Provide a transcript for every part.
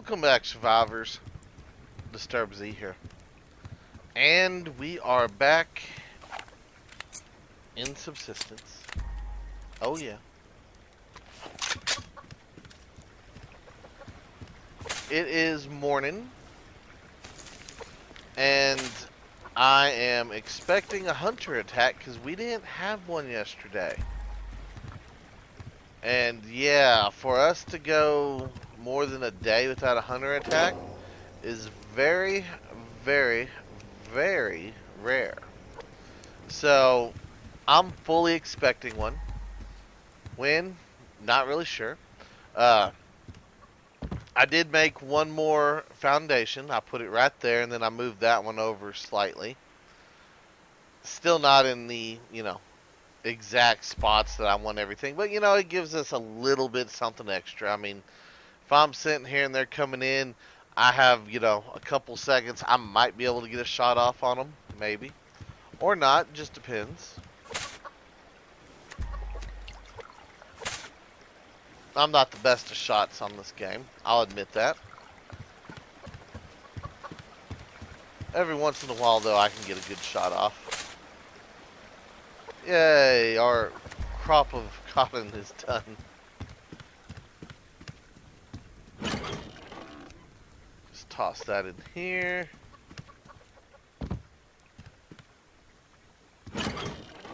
Welcome back, survivors. Disturb Z here. And we are back in Subsistence. Oh yeah. It is morning. And I am expecting a hunter attack because we didn't have one yesterday. And yeah, for us to go more than a day without a hunter attack is very, very, very rare. So, I'm fully expecting one. When? Not really sure. Uh, I did make one more foundation. I put it right there, and then I moved that one over slightly. Still not in the, exact spots that I want everything. But, it gives us a little bit something extra. I mean, if I'm sitting here and they're coming in, I have, a couple seconds. I might be able to get a shot off on them. Maybe. Or not. Just depends. I'm not the best of shots on this game. I'll admit that. Every once in a while, though, I can get a good shot off. Yay, our crop of cotton is done. Just toss that in here.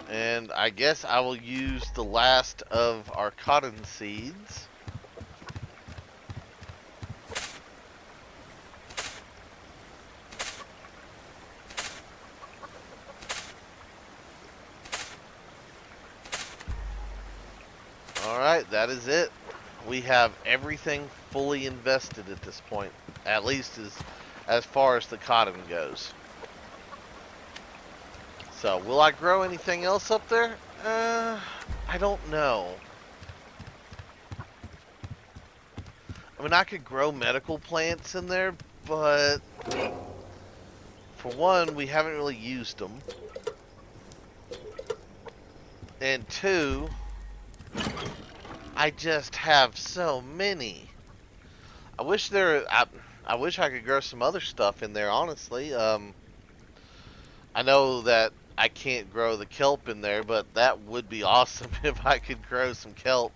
And I guess I will use the last of our cotton seeds. Alright, that is it. We have everything fully invested at this point. At least as far as the cotton goes. So, will I grow anything else up there? I don't know. I mean, I could grow medical plants in there, but for one, we haven't really used them. And two, I just have so many. I wish I wish I could grow some other stuff in there, honestly. I know that I can't grow the kelp in there, but that would be awesome if I could grow some kelp.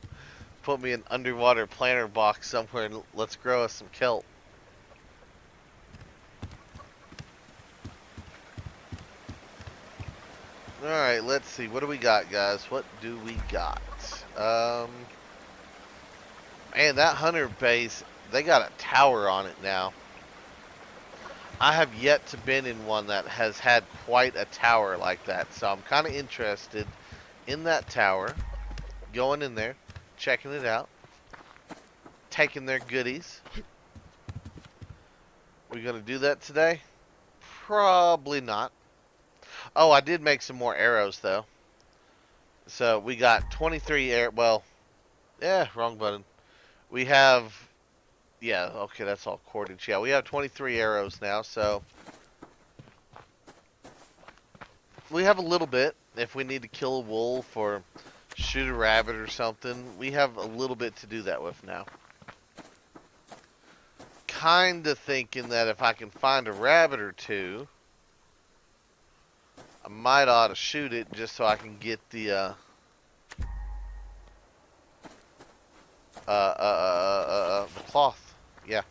Put me an underwater planter box somewhere and let's grow us some kelp. Alright, let's see. What do we got, guys? What do we got? Man, that hunter base, they got a tower on it now. I have yet to been in one that has had quite a tower like that. So I'm kind of interested in that tower. Going in there, checking it out. Taking their goodies. We going to do that today? Probably not. Oh, I did make some more arrows though. So we got 23 arrows. Well, yeah, wrong button. We have... Yeah, okay, that's all cordage. Yeah, we have 23 arrows now, so we have a little bit. If we need to kill a wolf or shoot a rabbit or something, we have a little bit to do that with now. Kinda thinking that if I can find a rabbit or two, I might ought to shoot it just so I can get the cloth. Yeah.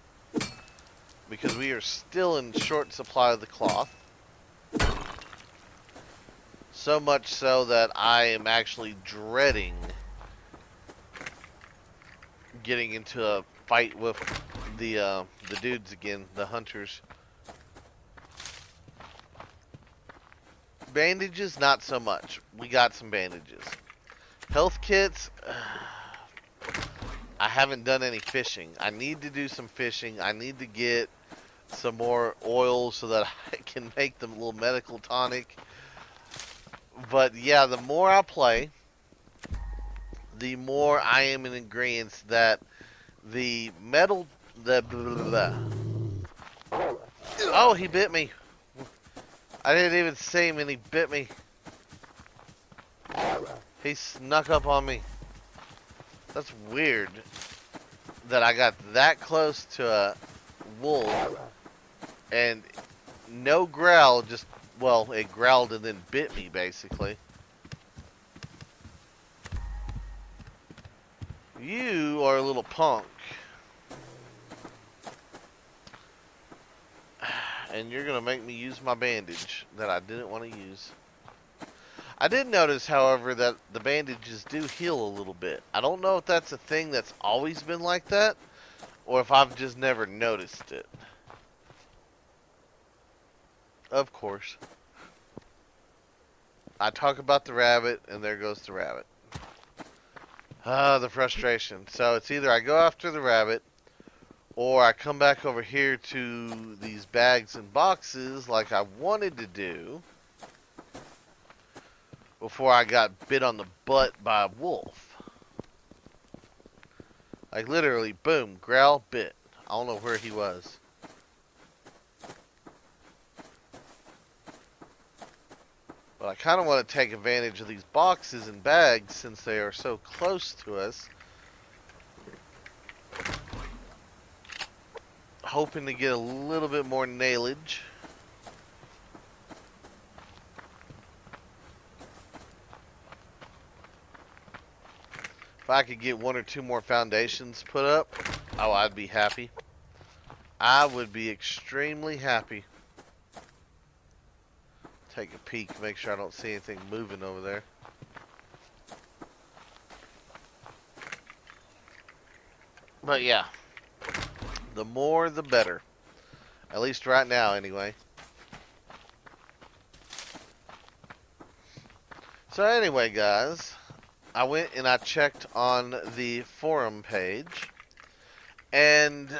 Because we are still in short supply of the cloth. So much so that I am actually dreading getting into a fight with the dudes again, the hunters. Bandages, not so much. We got some bandages. Health kits... I haven't done any fishing. I need to do some fishing. I need to get some more oil so that I can make them a little medical tonic. But yeah, the more I play, the more I am in agreement that the metal... Oh, he bit me. I didn't even see him and he bit me. He snuck up on me. That's weird that I got that close to wolf, and no growl, just, well, it growled and then bit me, basically. You are a little punk. And you're going to make me use my bandage that I didn't want to use. I did notice, however, that the bandages do heal a little bit. I don't know if that's a thing that's always been like that, or if I've just never noticed it. Of course. I talk about the rabbit, and there goes the rabbit. The frustration. So it's either I go after the rabbit, or I come back over here to these bags and boxes like I wanted to do before I got bit on the butt by a wolf. Like literally, boom, growl, bit. I don't know where he was. But I kind of want to take advantage of these boxes and bags since they are so close to us. Hoping to get a little bit more nailage. If I could get one or two more foundations put up, oh, I'd be happy. I would be extremely happy. Take a peek, make sure I don't see anything moving over there. But yeah, the more the better. At least right now, anyway. So anyway, guys, I went and I checked on the forum page, and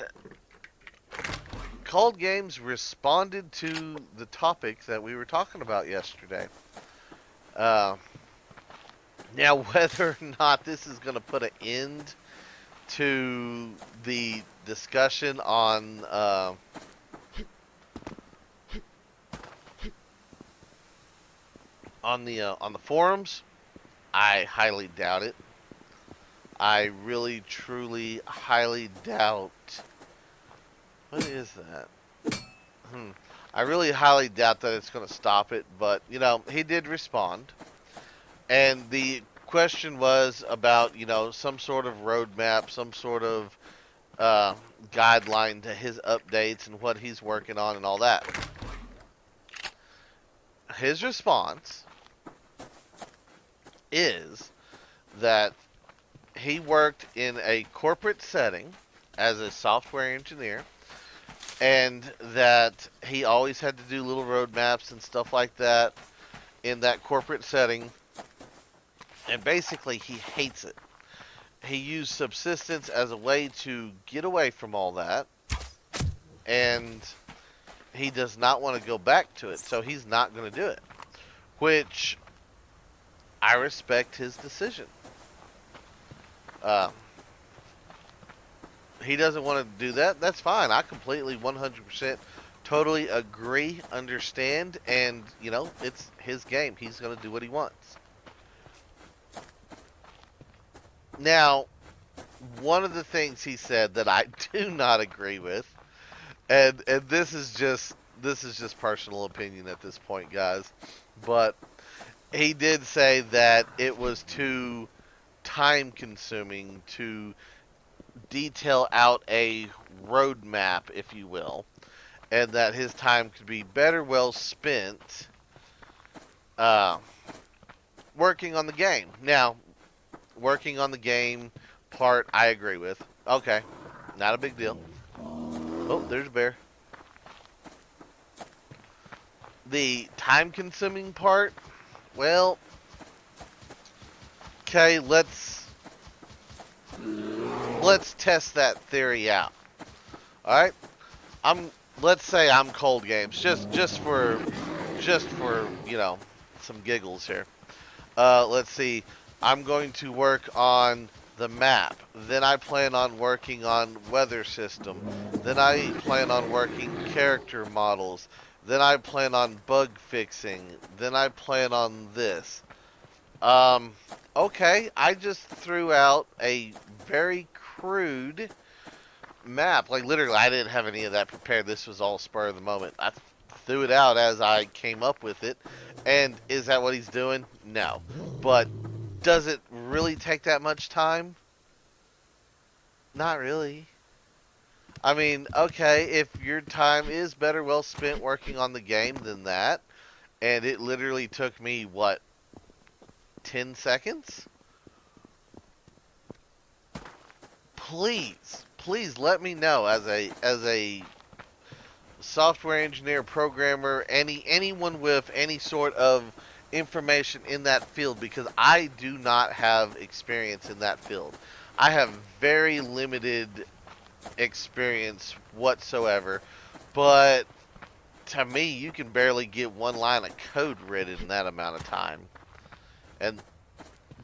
Cold Games responded to the topic that we were talking about yesterday. Now, whether or not this is going to put an end to the discussion on the forums, I highly doubt it. I really, truly, highly doubt. What is that? I really highly doubt that it's going to stop it, but, you know, he did respond. And the question was about, you know, some sort of roadmap, some sort of guideline to his updates and what he's working on and all that. His response is that he worked in a corporate setting as a software engineer, and that he always had to do little roadmaps and stuff like that in that corporate setting, and basically he hates it. He used Subsistence as a way to get away from all that, and he does not want to go back to it, so he's not going to do it, which I respect his decision. He doesn't want to do that. That's fine. I completely 100% totally agree, understand, and, you know, it's his game. He's going to do what he wants. Now, one of the things he said that I do not agree with, and this is just personal opinion at this point, guys, but he did say that it was too time consuming to detail out a roadmap, if you will, and that his time could be better well spent working on the game. Now, working on the game part, I agree with. Okay, not a big deal. Oh, there's a bear. The time-consuming part, well, okay, let's test that theory out. All right, let's say I'm Cold Games, just for you know, some giggles here. Let's see. I'm going to work on the map. Then I plan on working on weather system. Then I plan on working character models. Then I plan on bug fixing. Then I plan on this. Okay, I just threw out a very crude map, like literally, I didn't have any of that prepared. This was all spur of the moment. I threw it out as I came up with it. And is that what he's doing? No. But does it really take that much time? Not really. I mean, okay, if your time is better well spent working on the game than that, and it literally took me, what, 10 seconds? Please let me know as a software engineer, programmer, anyone with any sort of information in that field, because I do not have experience in that field. I have very limited experience whatsoever, but to me, you can barely get one line of code written in that amount of time. And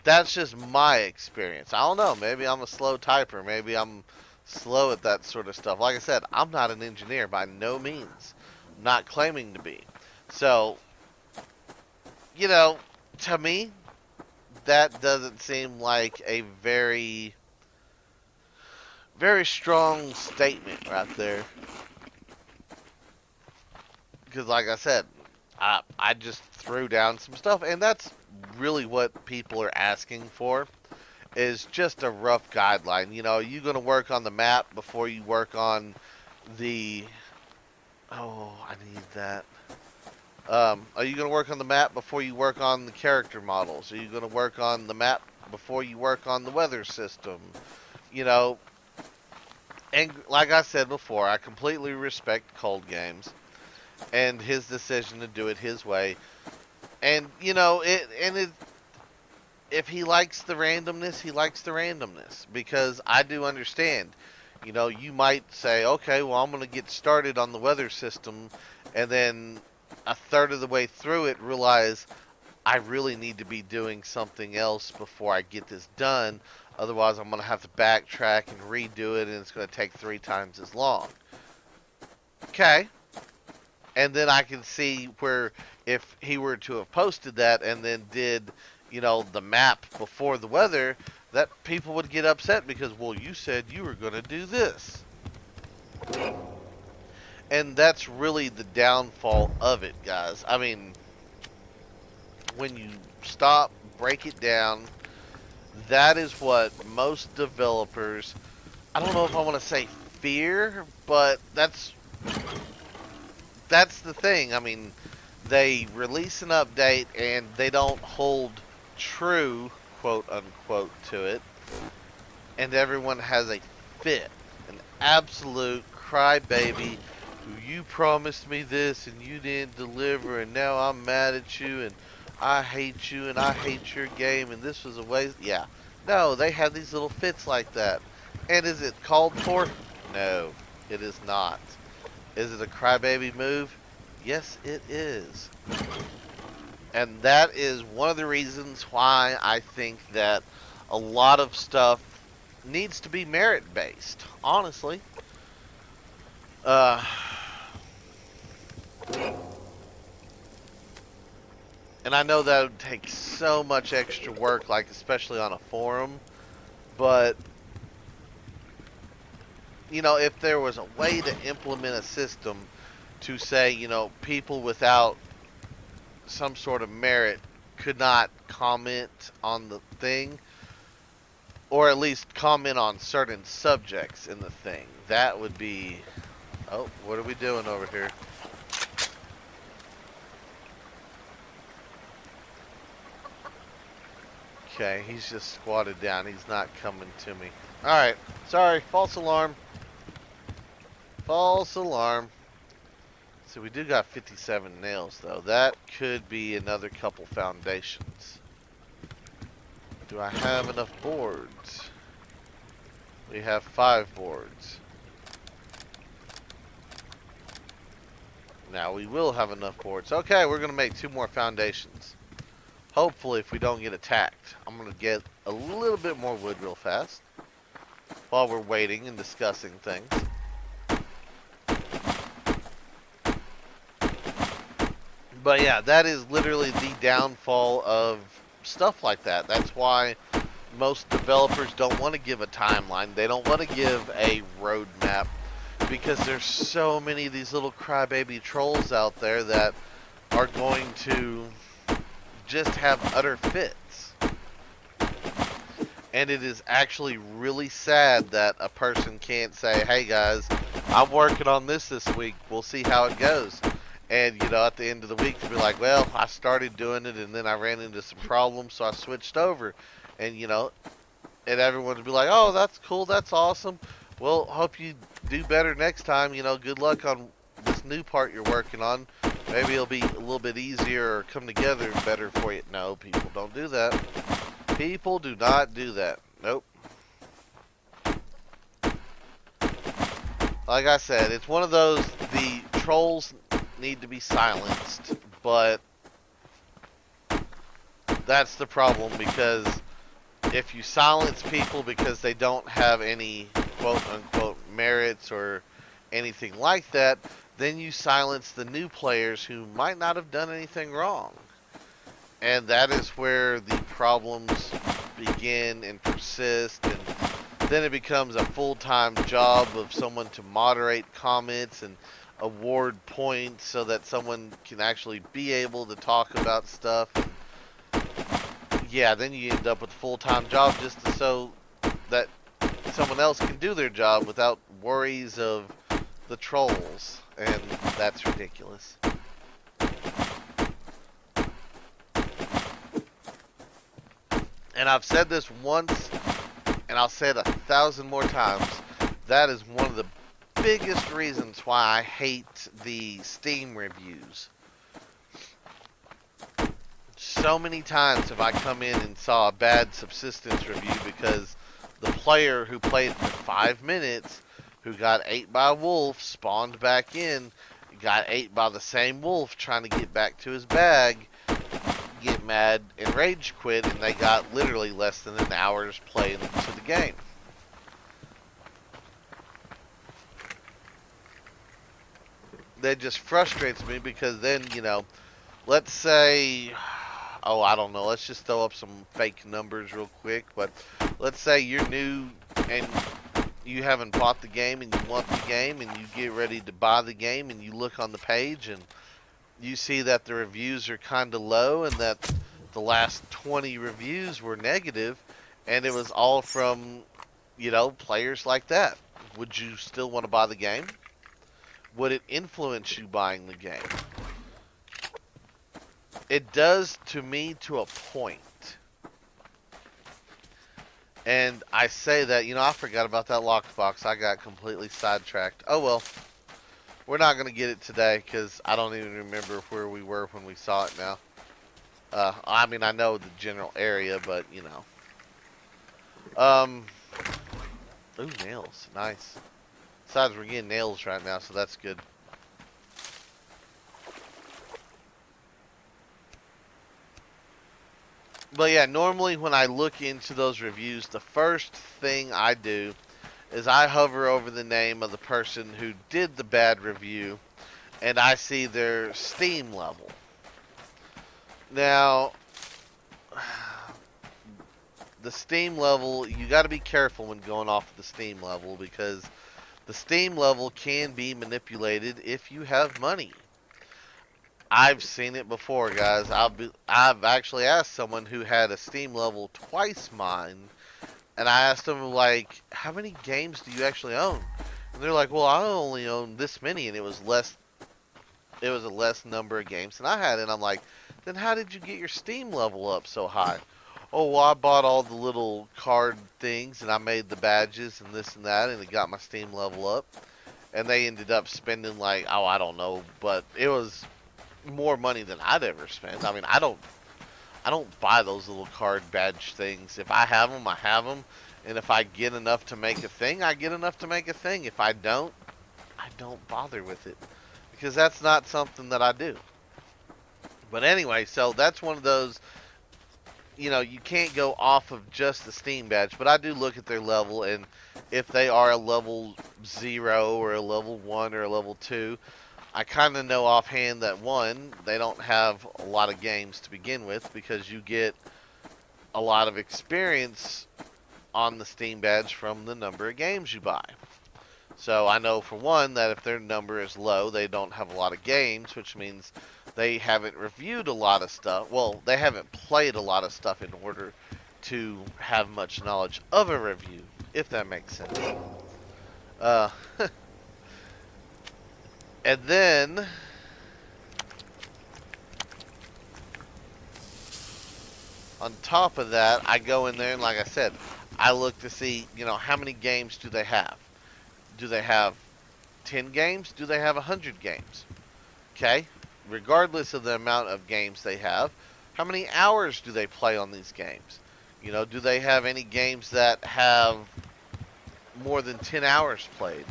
that's just my experience. I don't know. Maybe I'm a slow typer. Maybe I'm slow at that sort of stuff. Like I said, I'm not an engineer by no means. I'm not claiming to be. So, you know, to me, that doesn't seem like a very strong statement right there. Because, like I said, I just threw down some stuff, and that's really what people are asking for, is just a rough guideline. You know, are you going to work on the map before you work on the... Oh, I need that. Are you going to work on the map before you work on the character models? Are you going to work on the map before you work on the weather system? You know, and like I said before, I completely respect Cold Games and his decision to do it his way. And, you know, if he likes the randomness, he likes the randomness. Because I do understand. You know, you might say, okay, well, I'm going to get started on the weather system, and then a third of the way through it realize I really need to be doing something else before I get this done. Otherwise, I'm going to have to backtrack and redo it, and it's going to take 3 times as long. Okay. And then I can see where if he were to have posted that and then did, you know, the map before the weather, that people would get upset because, well, you said you were going to do this. And that's really the downfall of it, guys. I mean, when you stop, break it down, that is what most developers, I don't know if I want to say fear, but that's the thing. I mean, they release an update and they don't hold true, quote unquote, to it, and everyone has a fit, an absolute crybaby. You promised me this and you didn't deliver, and now I'm mad at you, and I hate you, and I hate your game, and this was a waste. Yeah, no, they have these little fits like that. And is it called for? No, it is not. Is it a crybaby move? Yes, it is. And that is one of the reasons why I think that a lot of stuff needs to be merit-based, honestly. And I know that would take so much extra work, like especially on a forum, but you know, if there was a way to implement a system to say, you know, people without some sort of merit could not comment on the thing, or at least comment on certain subjects in the thing, that would be... Oh, what are we doing over here? Okay, he's just squatted down. He's not coming to me. Alright, sorry, false alarm. False alarm. So we do got 57 nails, though. That could be another couple foundations. Do I have enough boards? We have 5 boards. Now we will have enough boards. Okay, we're going to make 2 more foundations. Hopefully, if we don't get attacked. I'm going to get a little bit more wood real fast while we're waiting and discussing things. But yeah, that is literally the downfall of stuff like that. That's why most developers don't want to give a timeline. They don't want to give a roadmap because there's so many of these little crybaby trolls out there that are going to just have utter fits. And it is actually really sad that a person can't say, hey guys, I'm working on this week. We'll see how it goes. And, at the end of the week, to be like, well, I started doing it and then I ran into some problems, so I switched over. And, and everyone would be like, oh, that's cool, that's awesome. Well, hope you do better next time. Good luck on this new part you're working on. Maybe it'll be a little bit easier or come together better for you. No, people don't do that. People do not do that. Nope. Like I said, it's one of those, the trolls need to be silenced, but that's the problem, because if you silence people because they don't have any quote-unquote merits or anything like that, then you silence the new players who might not have done anything wrong. And that is where the problems begin and persist, and then it becomes a full-time job of someone to moderate comments and award points so that someone can actually be able to talk about stuff. And yeah, then you end up with a full-time job just so that someone else can do their job without worries of the trolls, and that's ridiculous. And I've said this once, and I'll say it 1,000 more times. That is one of the biggest reasons why I hate the Steam reviews. So many times have I come in and saw a bad Subsistence review because the player who played for 5 minutes, who got ate by a wolf, spawned back in, got ate by the same wolf trying to get back to his bag, get mad and rage quit, and they got literally less than an hour's play into the game. That just frustrates me because then, let's say, oh, I don't know, let's just throw up some fake numbers real quick, but let's say you're new and you haven't bought the game and you want the game and you get ready to buy the game and you look on the page and you see that the reviews are kind of low and that the last 20 reviews were negative, and it was all from, players like that. Would you still want to buy the game? Would it influence you buying the game? It does to me to a point. And I say that, I forgot about that lockbox. I got completely sidetracked. Oh well. We're not going to get it today because I don't even remember where we were when we saw it now. I mean, I know the general area, but, Ooh, nails. Nice. Besides, we're getting nails right now, so that's good. But yeah, normally when I look into those reviews, the first thing I do is I hover over the name of the person who did the bad review, and I see their Steam level. Now, the Steam level, you got to be careful when going off of the Steam level, because the Steam level can be manipulated if you have money. I've seen it before, guys. I've actually asked someone who had a Steam level twice mine, and I asked them, like, how many games do you actually own? And they're like, well, I only own this many, and it was a less number of games than I had. And I'm like, then how did you get your Steam level up so high? Oh, well, I bought all the little card things, and I made the badges and this and that, and it got my Steam level up. And they ended up spending, like, oh, I don't know, but it was more money than I'd ever spent. I mean, I don't buy those little card badge things. If I have them, I have them. And if I get enough to make a thing, I get enough to make a thing. If I don't bother with it. Because that's not something that I do. But anyway, so that's one of those, you can't go off of just the Steam badge. But I do look at their level, and if they are a level 0 or a level 1 or a level 2, I kind of know offhand that, one, they don't have a lot of games to begin with, because you get a lot of experience on the Steam badge from the number of games you buy. So I know for one that if their number is low, they don't have a lot of games, which means they haven't reviewed a lot of stuff. Well, they haven't played a lot of stuff in order to have much knowledge of a review, if that makes sense. Uh, and then on top of that, I go in there and, like I said, I look to see, how many games do they have? Do they have 10 games? Do they have 100 games? Okay, regardless of the amount of games they have, how many hours do they play on these games? Do they have any games that have more than 10 hours played?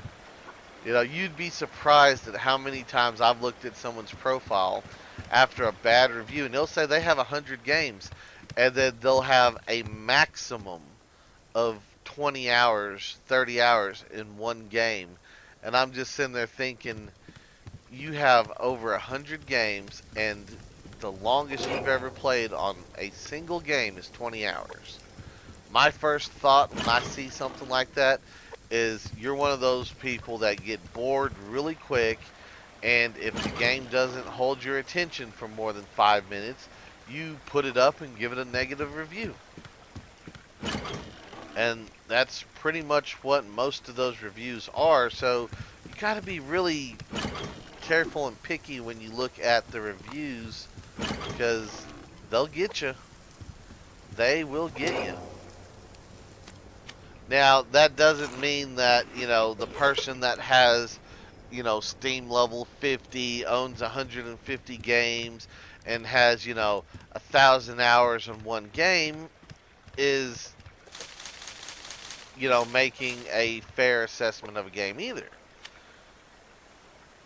You'd be surprised at how many times I've looked at someone's profile after a bad review, and they'll say they have 100 games, and then they'll have a maximum of 20 hours, 30 hours in one game. And I'm just sitting there thinking, you have over 100 games, and the longest you've ever played on a single game is 20 hours. My first thought when I see something like that is you're one of those people that get bored really quick, and if the game doesn't hold your attention for more than 5 minutes, you put it up and give it a negative review. And that's pretty much what most of those reviews are, so you got to be really careful and picky when you look at the reviews, because they'll get you. They will get you. Now, that doesn't mean that, the person that has, Steam level 50, owns 150 games, and has, 1,000 hours in one game is, making a fair assessment of a game either.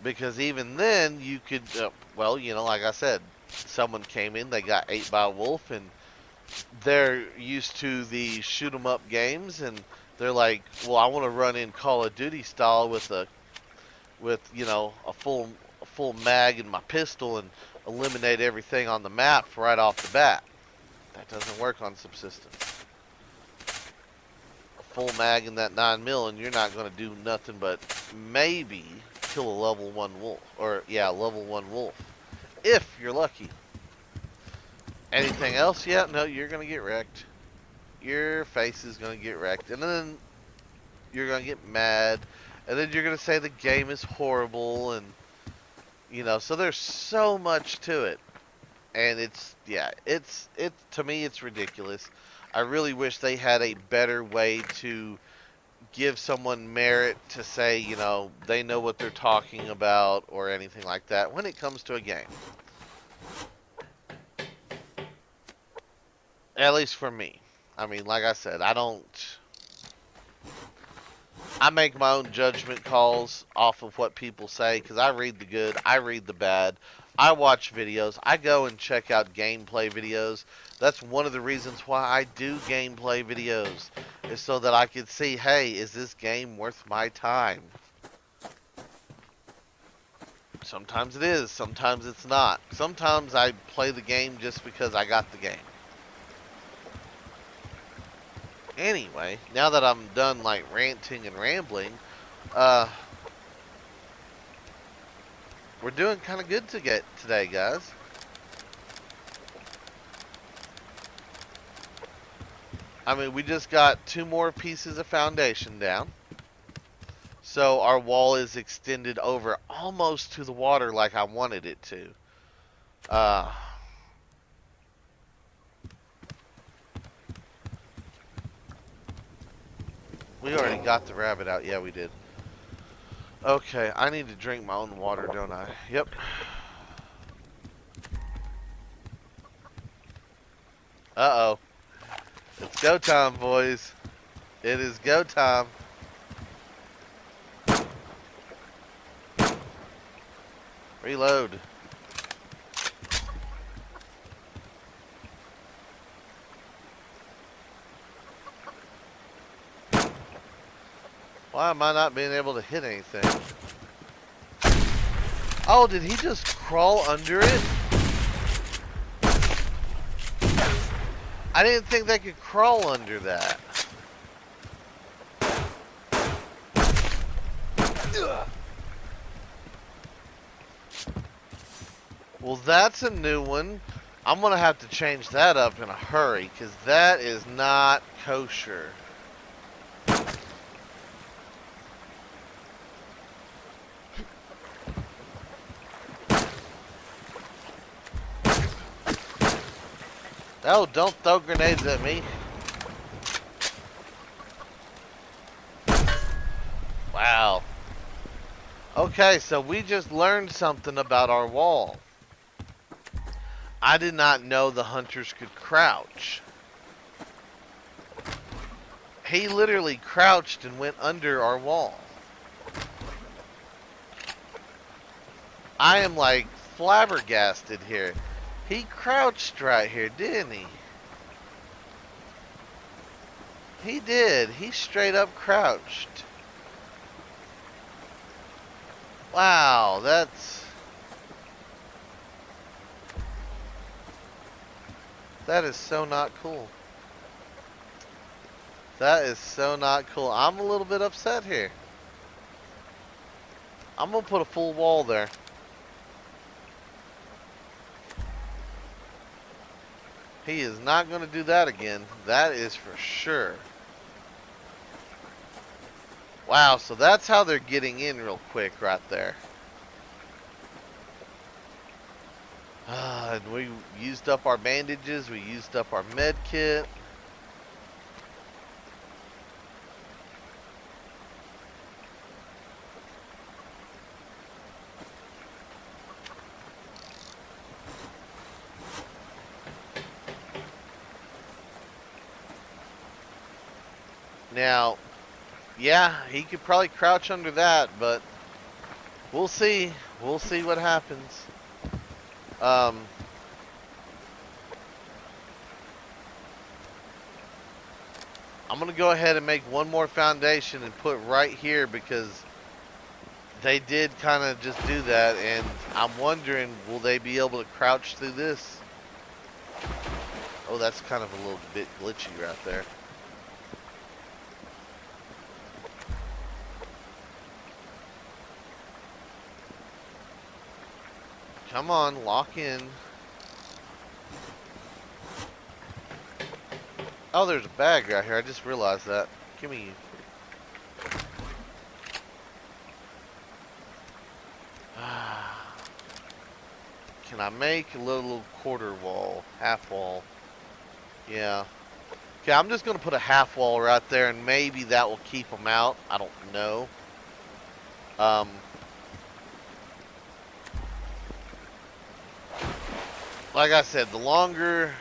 Because even then, you could, like I said, someone came in, they got ate by a wolf, and they're used to the shoot 'em up games, and they're like, well, I want to run in Call of Duty style with a full mag in my pistol and eliminate everything on the map right off the bat. That doesn't work on Subsistence. A full mag in that 9mm, and you're not going to do nothing but maybe kill a level 1 wolf, level 1 wolf, if you're lucky. Anything else? Yeah, no, you're going to get wrecked. Your face is going to get wrecked. And then you're going to get mad. And then you're going to say the game is horrible. And, so there's so much to it. And to me, it's ridiculous. I really wish they had a better way to give someone merit to say, they know what they're talking about or anything like that when it comes to a game. At least for me. I mean, like I said, I make my own judgment calls off of what people say, because I read the good, I read the bad, I watch videos, I go and check out gameplay videos. That's one of the reasons why I do gameplay videos, is so that I can see, hey, is this game worth my time? Sometimes it is, sometimes it's not. Sometimes I play the game just because I got the game. Anyway, now that I'm done ranting and rambling, we're doing kind of good today, guys. I mean, we just got 2 more pieces of foundation down. So our wall is extended over almost to the water like I wanted it to. We already got the rabbit out. Yeah, we did. Okay, I need to drink my own water, don't I? Yep. Uh-oh. It's go time, boys. It is go time. Reload. Why am I not being able to hit anything? Oh, did he just crawl under it? I didn't think they could crawl under that. Well, that's a new one. I'm going to have to change that up in a hurry, because that is not kosher. Oh, don't throw grenades at me. Wow. Okay, so we just learned something about our wall. I did not know the hunters could crouch. He literally crouched and went under our wall. I am like flabbergasted here. He crouched right here, didn't he? He did. He straight up crouched. Wow, that is so not cool. That is so not cool. I'm a little bit upset here. I'm gonna put a full wall there. He is not gonna do that again. That is for sure. Wow, so that's how they're getting in real quick right there. And we used up our bandages, we used up our med kit. Now, yeah, he could probably crouch under that, but we'll see. We'll see what happens. I'm going to go ahead and make one more foundation and put right here because they did kind of just do that, and I'm wondering, will they be able to crouch through this? Oh, that's kind of a little bit glitchy right there. Come on, lock in. Oh, there's a bag right here. I just realized that. Give me. Can I make a little quarter wall? Half wall? Yeah. Okay, I'm just going to put a half wall right there, and maybe that will keep them out. I don't know. Like I said, the longer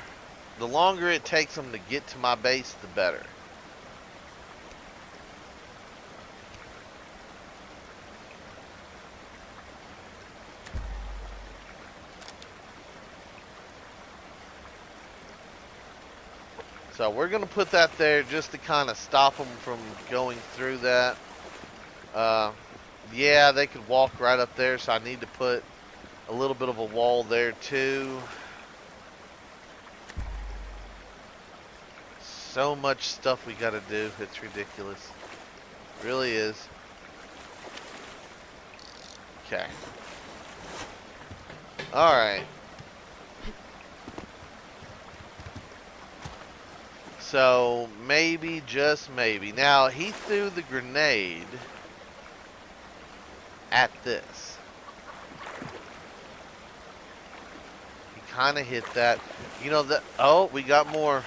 it takes them to get to my base, the better. So we're going to put that there just to kind of stop them from going through that. Yeah, they could walk right up there, so I need to put a little bit of a wall there too. So much stuff we got to do. It's ridiculous. It really is. Okay. Alright. So, maybe, just maybe. Now, he threw the grenade at this. He kind of hit that. You know, that. Oh, we got more.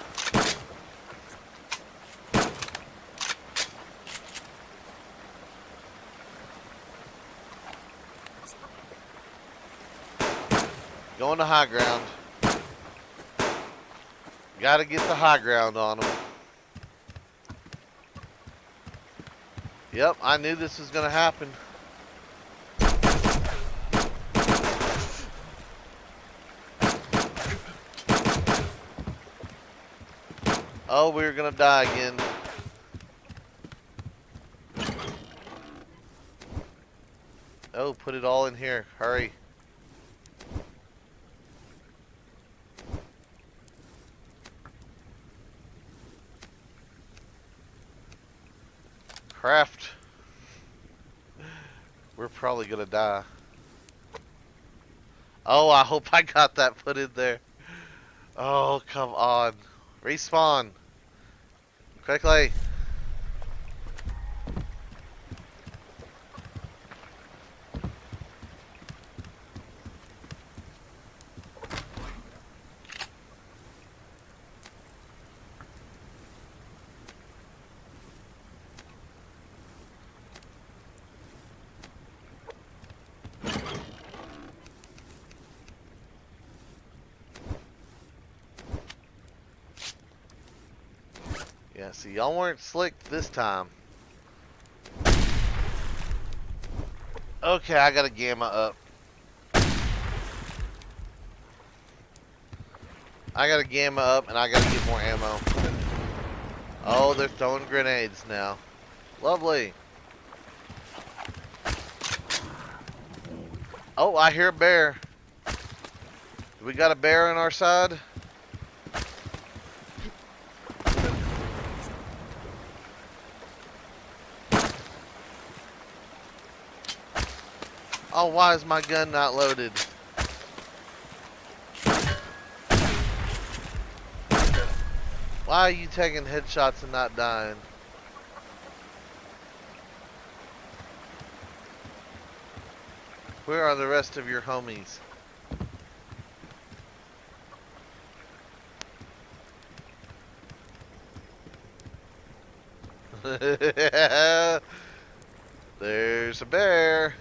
Going to high ground. Gotta get the high ground on them. Yep, I knew this was gonna happen. Oh, we're gonna die again. Oh, put it all in here. Hurry. Craft. We're probably gonna die. Oh, I hope I got that put in there. Oh, come on. Respawn. Quickly. Yeah, see, y'all weren't slick this time. Okay, I got a gamma up. I got a gamma up, and I gotta get more ammo. Oh, they're throwing grenades now. Lovely. Oh, I hear a bear. We got a bear on our side. Oh, why is my gun not loaded? Why are you taking headshots and not dying? Where are the rest of your homies? There's a bear.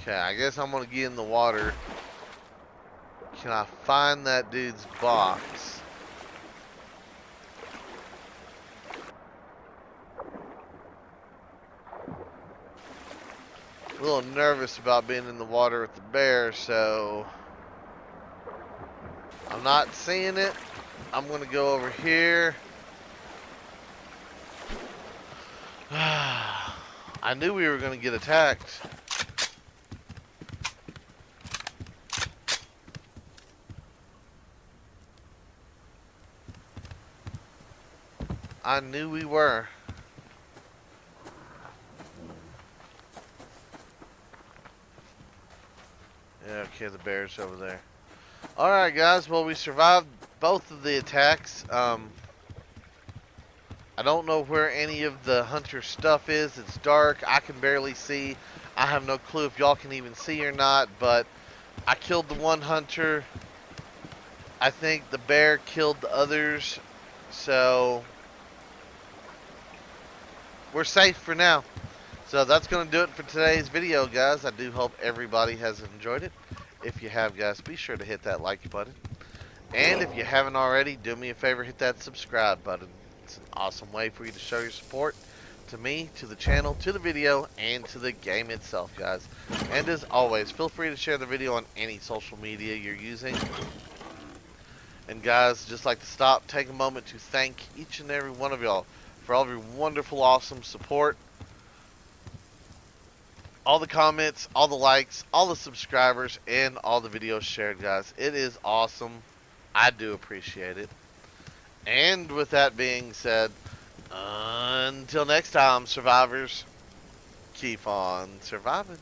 Okay, I guess I'm gonna get in the water. Can I find that dude's box? A little nervous about being in the water with the bear, so I'm not seeing it. I'm gonna go over here. I knew we were gonna get attacked. I knew we were. Yeah, okay, the bear's over there. Alright, guys, well, we survived both of the attacks. I don't know where any of the hunter stuff is. It's dark. I can barely see. I have no clue if y'all can even see or not, but I killed the one hunter. I think the bear killed the others, so we're safe for now. So that's going to do it for today's video, guys. I do hope everybody has enjoyed it. If you have, guys, be sure to hit that like button. And if you haven't already, do me a favor, hit that subscribe button. It's an awesome way for you to show your support to me, to the channel, to the video, and to the game itself, guys. And as always, feel free to share the video on any social media you're using. And guys, just like to stop, take a moment to thank each and every one of y'all for all of your wonderful, awesome support. All the comments, all the likes, all the subscribers, and all the videos shared, guys. It is awesome. I do appreciate it. And with that being said, until next time, survivors, keep on surviving.